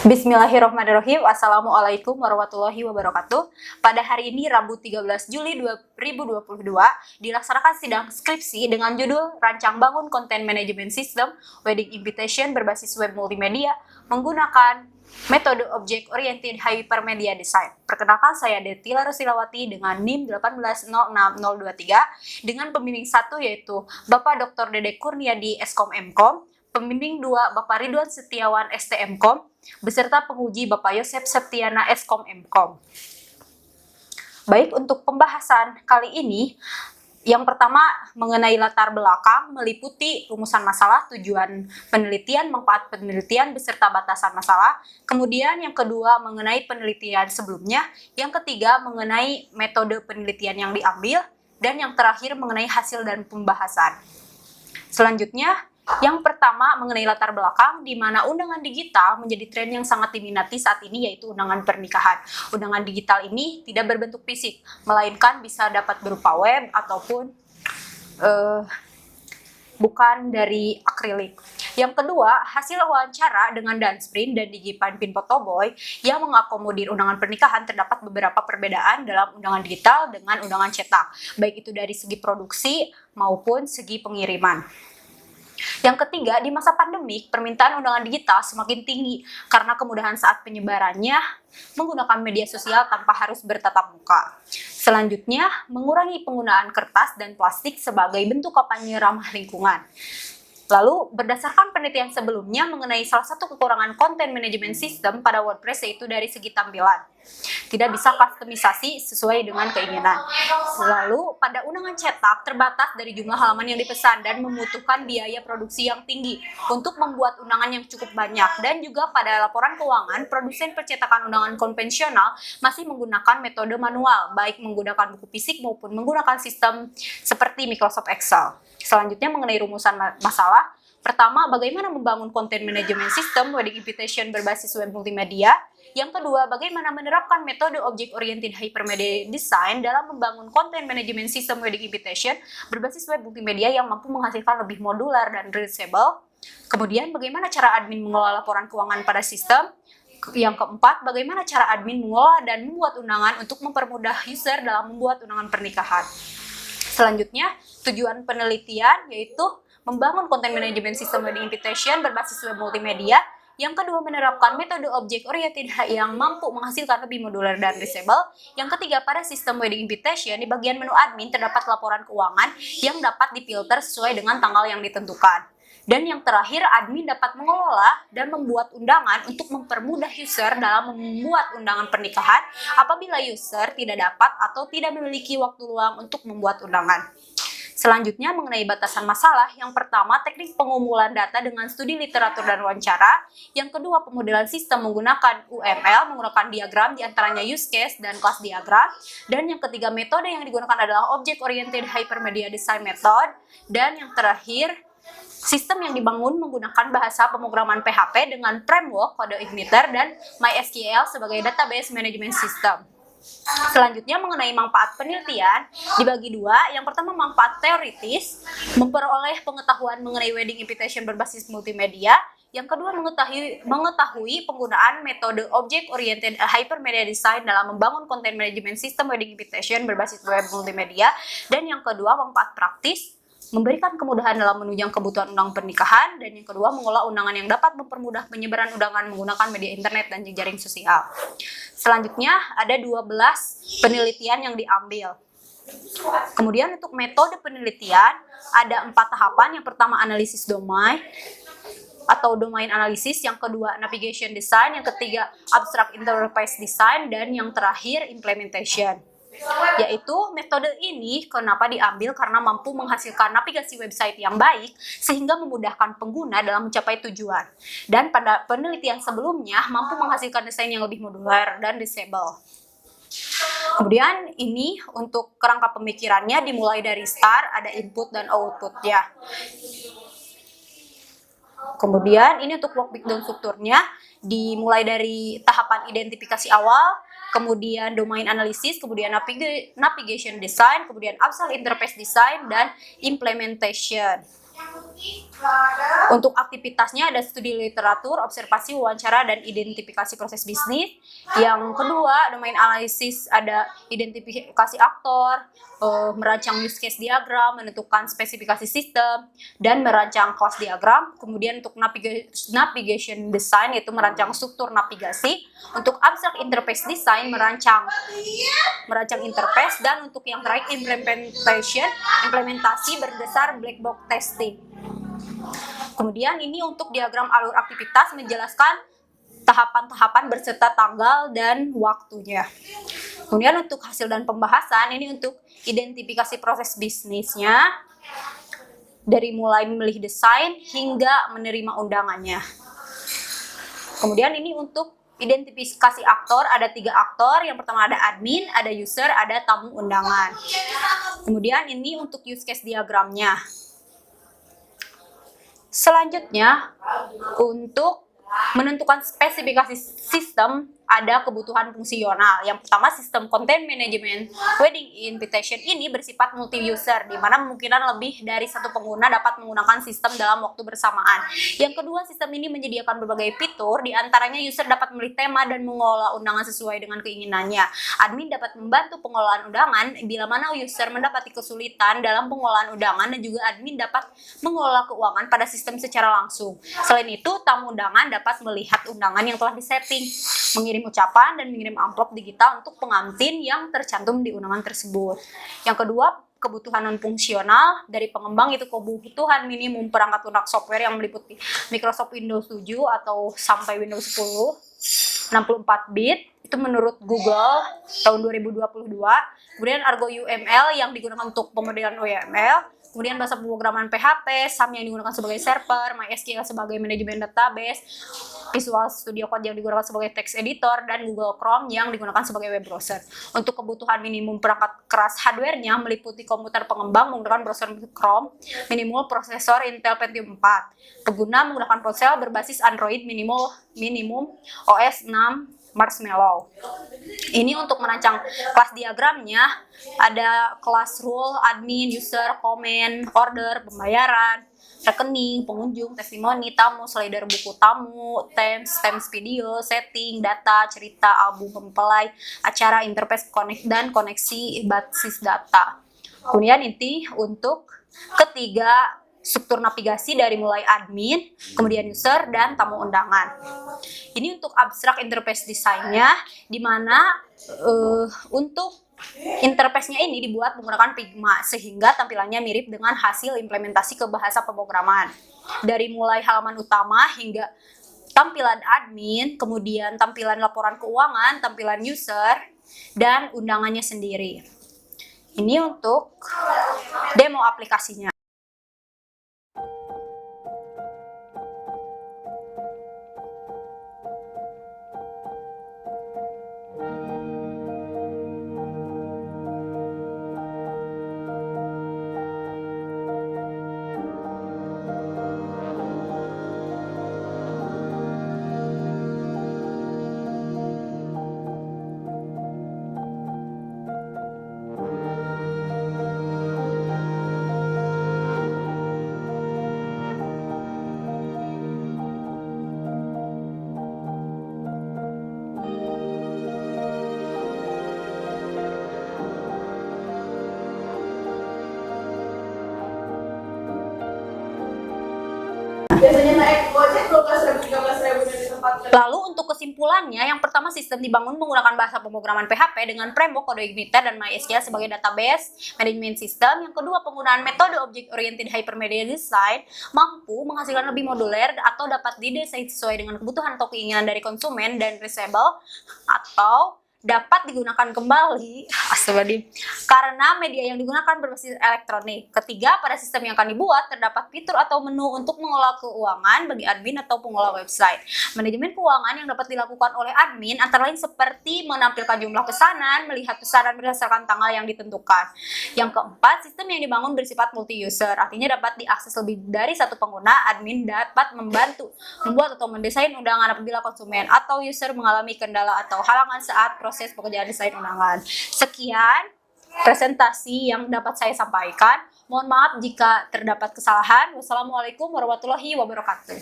Bismillahirrahmanirrahim. Assalamualaikum warahmatullahi wabarakatuh. Pada hari ini Rabu 13 Juli 2022 dilaksanakan sidang skripsi dengan judul Rancang Bangun Konten Management System Wedding Invitation berbasis web multimedia menggunakan metode Object Oriented Hypermedia Design. Perkenalkan, saya Detila Rusilawati dengan NIM 1806023 dengan pembimbing 1 yaitu Bapak Dr. Dede Kurniadi Eskom Mkom, pembimbing 2 Bapak Ridwan Setiawan STMkom, beserta penguji Bapak Yosep Septiana Eskom Mkom. Baik, untuk pembahasan kali ini, yang pertama mengenai latar belakang, meliputi rumusan masalah, tujuan penelitian, manfaat penelitian, beserta batasan masalah. Kemudian yang kedua mengenai penelitian sebelumnya, yang ketiga mengenai metode penelitian yang diambil, dan yang terakhir mengenai hasil dan pembahasan. Selanjutnya, yang pertama mengenai latar belakang, di mana undangan digital menjadi tren yang sangat diminati saat ini, yaitu undangan pernikahan. Undangan digital ini tidak berbentuk fisik, melainkan bisa dapat berupa web ataupun bukan dari akrilik. Yang kedua, hasil wawancara dengan Dansprint dan Digipine Pin Photoboy yang mengakomodir undangan pernikahan, terdapat beberapa perbedaan dalam undangan digital dengan undangan cetak, baik itu dari segi produksi maupun segi pengiriman. Yang ketiga, di masa pandemik, permintaan undangan digital semakin tinggi karena kemudahan saat penyebarannya menggunakan media sosial tanpa harus bertatap muka. Selanjutnya, mengurangi penggunaan kertas dan plastik sebagai bentuk kampanye ramah lingkungan. Lalu, berdasarkan penelitian sebelumnya mengenai salah satu kekurangan konten manajemen sistem pada WordPress, yaitu dari segi tampilan. Tidak bisa kustomisasi sesuai dengan keinginan. Lalu, pada undangan cetak terbatas dari jumlah halaman yang dipesan dan membutuhkan biaya produksi yang tinggi untuk membuat undangan yang cukup banyak. Dan juga pada laporan keuangan, produsen percetakan undangan konvensional masih menggunakan metode manual, baik menggunakan buku fisik maupun menggunakan sistem seperti Microsoft Excel. Selanjutnya mengenai rumusan masalah. Pertama, bagaimana membangun konten manajemen sistem wedding invitation berbasis web multimedia. Yang kedua, bagaimana menerapkan metode Object Oriented Hypermedia Design dalam membangun konten manajemen sistem wedding invitation berbasis web multimedia yang mampu menghasilkan lebih modular dan reusable. Kemudian, bagaimana cara admin mengelola laporan keuangan pada sistem. Yang keempat, bagaimana cara admin mengelola dan membuat undangan untuk mempermudah user dalam membuat undangan pernikahan. Selanjutnya, tujuan penelitian yaitu membangun konten manajemen sistem wedding invitation berbasis web multimedia. Yang kedua, menerapkan metode Object Oriented yang mampu menghasilkan lebih modular dan reusable. Yang ketiga, pada sistem wedding invitation di bagian menu admin terdapat laporan keuangan yang dapat difilter sesuai dengan tanggal yang ditentukan. Dan yang terakhir, admin dapat mengelola dan membuat undangan untuk mempermudah user dalam membuat undangan pernikahan apabila user tidak dapat atau tidak memiliki waktu luang untuk membuat undangan. Selanjutnya mengenai batasan masalah, yang pertama teknik pengumpulan data dengan studi literatur dan wawancara, yang kedua pemodelan sistem menggunakan UML, menggunakan diagram diantaranya use case dan class diagram, dan yang ketiga metode yang digunakan adalah Object Oriented Hypermedia Design Method, dan yang terakhir sistem yang dibangun menggunakan bahasa pemrograman PHP dengan framework kode Igniter dan MySQL sebagai database management system. Selanjutnya mengenai manfaat penelitian dibagi dua. Yang pertama, manfaat teoritis, memperoleh pengetahuan mengenai wedding invitation berbasis multimedia. Yang kedua, mengetahui penggunaan metode Object Oriented Hypermedia Design dalam membangun konten management system wedding invitation berbasis web multimedia. Dan yang kedua, manfaat praktis, memberikan kemudahan dalam menunjang kebutuhan undangan pernikahan. Dan yang kedua, mengolah undangan yang dapat mempermudah penyebaran undangan menggunakan media internet dan jejaring sosial. Selanjutnya ada 12 penelitian yang diambil. Kemudian untuk metode penelitian ada 4 tahapan. Yang pertama, analisis domain atau domain analisis, yang kedua navigation design, yang ketiga abstract interface design, dan yang terakhir implementation. Yaitu metode ini kenapa diambil karena mampu menghasilkan navigasi website yang baik sehingga memudahkan pengguna dalam mencapai tujuan. Dan pada penelitian sebelumnya mampu menghasilkan desain yang lebih modular dan reusable. Kemudian ini untuk kerangka pemikirannya dimulai dari start, ada input dan output ya. Kemudian ini untuk work breakdown strukturnya dimulai dari tahapan identifikasi awal, kemudian domain analisis, kemudian navigation design, kemudian abstract interface design, dan implementation. Untuk aktivitasnya ada studi literatur, observasi, wawancara, dan identifikasi proses bisnis. Yang kedua, domain analisis ada identifikasi aktor, merancang use case diagram, menentukan spesifikasi sistem, dan merancang kelas diagram. Kemudian untuk navigation design yaitu merancang struktur navigasi. Untuk abstract interface design merancang interface, dan untuk yang terakhir implementasi berdasar black box testing. Kemudian ini untuk diagram alur aktivitas menjelaskan tahapan-tahapan berserta tanggal dan waktunya. Kemudian untuk hasil dan pembahasan ini untuk identifikasi proses bisnisnya dari mulai memilih desain hingga menerima undangannya. Kemudian ini untuk identifikasi aktor, ada 3 aktor. Yang pertama ada admin, ada user, ada tamu undangan. Kemudian ini untuk use case diagramnya. Selanjutnya, untuk menentukan spesifikasi sistem ada kebutuhan fungsional. Yang pertama, sistem content management wedding invitation ini bersifat multi-user, di mana kemungkinan lebih dari satu pengguna dapat menggunakan sistem dalam waktu bersamaan. Yang kedua, sistem ini menyediakan berbagai fitur, di antaranya user dapat memilih tema dan mengelola undangan sesuai dengan keinginannya. Admin dapat membantu pengelolaan undangan bila mana user mendapati kesulitan dalam pengelolaan undangan, dan juga admin dapat mengelola keuangan pada sistem secara langsung. Selain itu, tamu undangan dapat melihat undangan yang telah disetting, mengirim ucapan, dan mengirim amplop digital untuk pengantin yang tercantum di undangan tersebut. Yang kedua, kebutuhan non fungsional dari pengembang itu kebutuhan minimum perangkat lunak software yang meliputi Microsoft Windows 7 atau sampai Windows 10 64 bit itu menurut Google tahun 2022. Kemudian Argo UML yang digunakan untuk pemodelan UML. Kemudian bahasa pemrograman PHP, SAM yang digunakan sebagai server, MySQL sebagai manajemen database, Visual Studio Code yang digunakan sebagai text editor, dan Google Chrome yang digunakan sebagai web browser. Untuk kebutuhan minimum perangkat keras hardware-nya meliputi komputer pengembang menggunakan browser Chrome, minimal prosesor Intel Pentium 4. Pengguna menggunakan ponsel berbasis Android minimum OS 6 Marshmallow. Ini untuk merancang kelas diagramnya ada kelas rule, admin, user, comment, order, pembayaran, rekening, pengunjung, testimoni, tamu, slider buku tamu, themes video, setting, data, cerita, album mempelai, acara, interface, dan koneksi basis data. Kemudian inti untuk ketiga struktur navigasi dari mulai admin, kemudian user, dan tamu undangan. Ini untuk abstract interface desainnya, di mana untuk interface-nya ini dibuat menggunakan Figma sehingga tampilannya mirip dengan hasil implementasi ke bahasa pemrograman. Dari mulai halaman utama hingga tampilan admin, kemudian tampilan laporan keuangan, tampilan user, dan undangannya sendiri. Ini untuk demo aplikasinya. Biasanya naik Gojek 12.000, 13.000 dari tempat. Lalu untuk kesimpulannya, yang pertama sistem dibangun menggunakan bahasa pemrograman PHP dengan framework kode Igniter dan MySQL sebagai database management system. Yang kedua, penggunaan metode object oriented hypermedia design mampu menghasilkan lebih moduler atau dapat didesain sesuai dengan kebutuhan atau keinginan dari konsumen dan reusable atau dapat digunakan kembali karena media yang digunakan berbasis elektronik. Ketiga, pada sistem yang akan dibuat terdapat fitur atau menu untuk mengolah keuangan bagi admin atau pengelola website. Manajemen keuangan yang dapat dilakukan oleh admin antara lain seperti menampilkan jumlah pesanan, melihat pesanan berdasarkan tanggal yang ditentukan. Yang keempat, sistem yang dibangun bersifat multi-user, artinya dapat diakses lebih dari satu pengguna. Admin dapat membantu membuat atau mendesain undangan apabila konsumen atau user mengalami kendala atau halangan saat proses pekerjaan desain undangan. Sekian presentasi yang dapat saya sampaikan. Mohon maaf jika terdapat kesalahan. Wassalamualaikum warahmatullahi wabarakatuh.